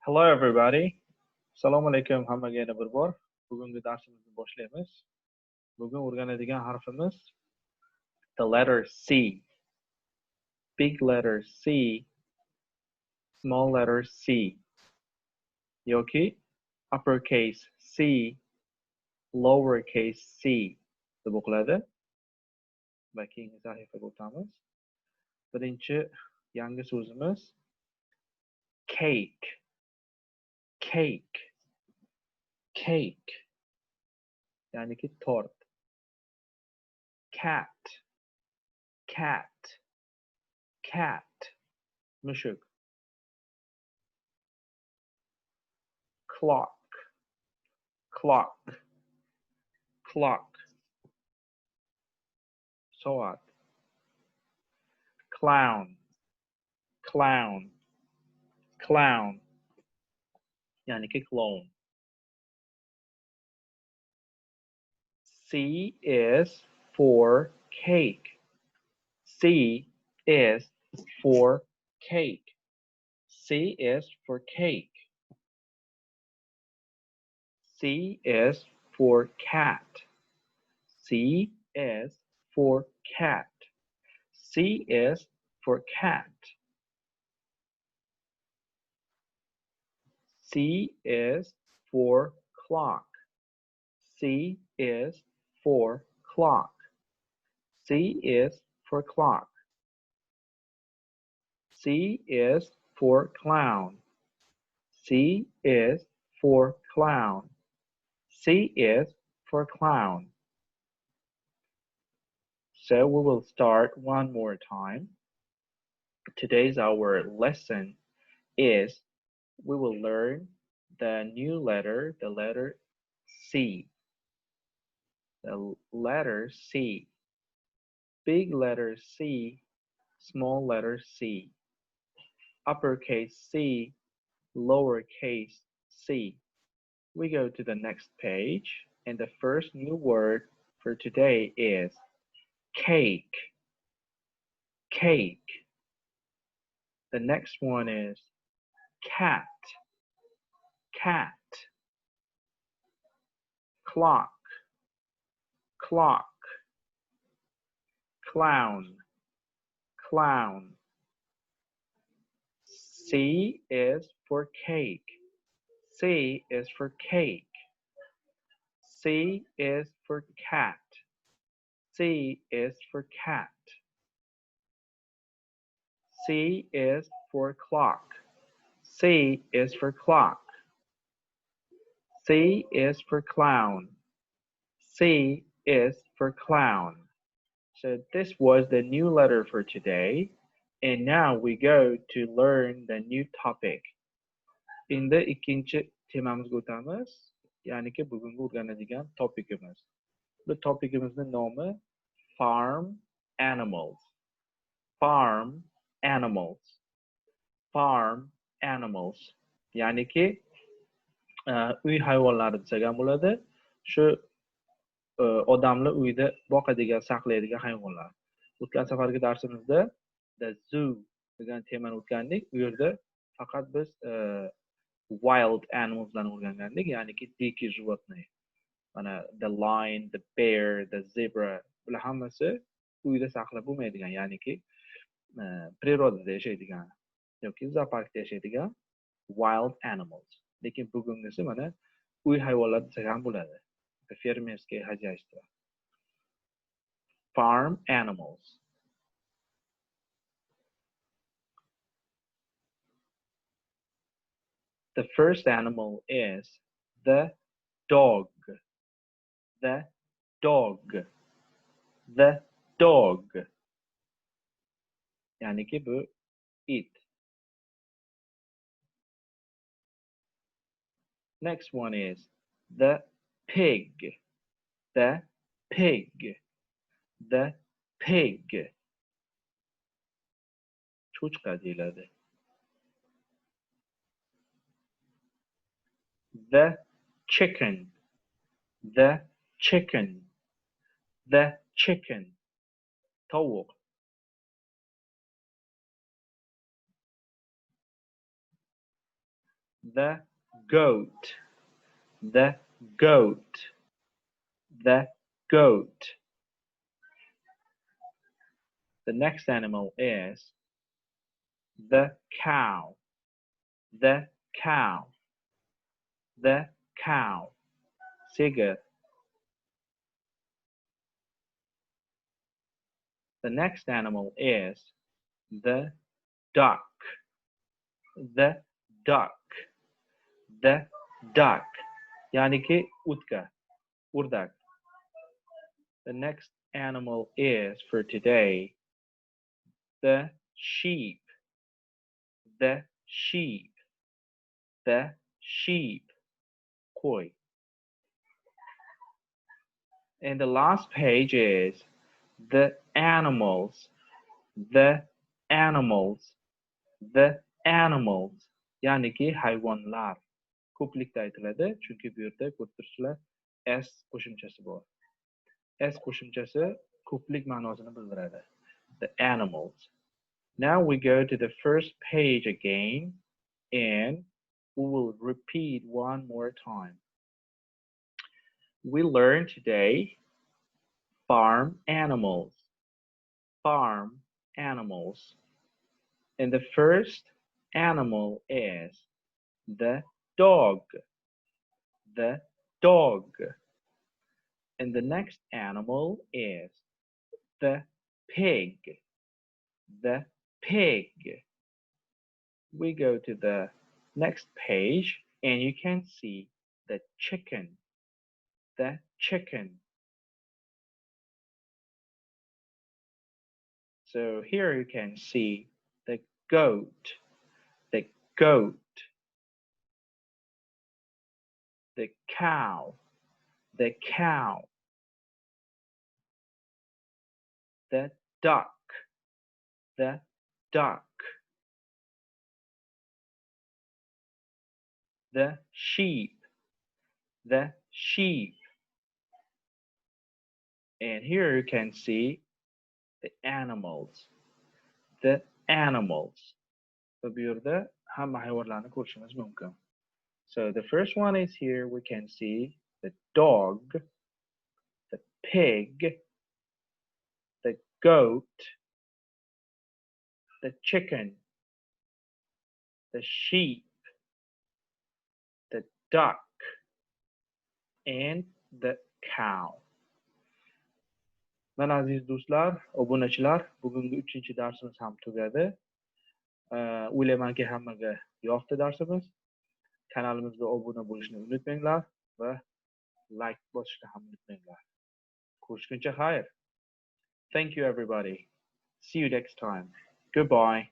Hello everybody. Assalomu alaykum hammaga yana bir bor. Bugungi darsimizni boshlaymiz. Bugun o'rganadigan harfimiz the letter C. Big letter C, small letter C. yoki uppercase C, lowercase C deb o'qiladi. Va keyingi sahifaga o'tamiz. Birinchi yangi so'zimiz cake. Cake. Cake. Yani ki tort. Cat. Cat. Cat. Mushuk. Clock. Clock. Clock. Soat. Clown. Clown. Clown. Yani ki clone. C is for cake. C is for cake. C is for cake. C is for cat. C is for cat. C is for cat. C is for clock. C is for clock. C is for clock. C is for clown. C is for clown. C is for clown. So we will start one more time. Today's our lesson is we will learn the new letter, the letter C. The letter C. Big letter C, small letter C. Uppercase C, lowercase c. We go to the next page, and the first new word for today is cake. Cake. The next one is cat. Cat. Clock. Clock. Clown. Clown. C is for cake. C is for cake. C is for cat. C is for cat. C is for clock. C is for clock. C is for clown. C is for clown. So this was the new letter for today. And now we go to learn the new topic. Endi ikkinchi temamizga o'tamiz. Ya'niki bugungi o'rganadigan topikimiz. Bu topikimizning nomi farm animals. Farm animals. Farm animals. Ya'niki uy hayvonlari desak ham bo'ladi. Shu odamlar uyda boqadigan, saqlaydigan hayvonlar. O'tgan safargi darsimizda the zoo degan temani o'tgandik. U yerda faqat biz wild animalslarni o'rgangandik, ya'niki dikий животные. Mana the lion, the bear, the zebra, bular hammasi uyda saqlab bo'lmaydigan, ya'niki prirodada yashaydigan yoki zooparkda yashaydigan wild animals. Lekin bugungisi mana uy hayvonlar desak ham bo'ladi. Fermerские хозяйства. Farm animals. The first animal is the dog. The dog. The dog. Yani ki bu it. Next one is the pig. The pig. The pig. Cho'chqa deyiladi. The chicken. The chicken. The chicken. Tovuq. The goat. The goat. The goat. The next animal is the cow. The cow. The cow. Sigurd. The next animal is the duck. The duck. The duck. Yani ki utka, urdak. The next animal is for today the sheep. The sheep. The sheep. Koi. And the last page is the animals. The animals. The animals. Yani ki hayvonlar. Ko'plikda aytiladi, chunki bu yerda ko'rib turibsizlar s qo'shimchasi bor. S qo'shimchasi ko'plik ma'nosini bildiradi. The animals. Now we go to the first page again and we will repeat one more time. We learned today farm animals. Farm animals. And the first animal is the dog. The dog. And the next animal is the pig. The pig. We go to the next page and you can see the chicken. The chicken. So here you can see the goat. The goat. The cow. The cow. The duck. The duck. The sheep. The sheep. And here you can see the animals. The animals. Bu yerda hamma hayvonlarni ko'rishimiz mumkin. So the first one is here. We can see the dog, the pig, the goat, the chicken, the sheep, the duck, and the cow. Mana aziz do'stlar, obunachilar, bugungi 3-darsimiz ham tugadi. O'ylaymanki hammaga yoqdi darsimiz. Kanalimizga obuna bo'lishni unutmanglar va like bosishni ham unutmanglar. Ko'rishguncha xayr. Thank you everybody. See you next time. Goodbye.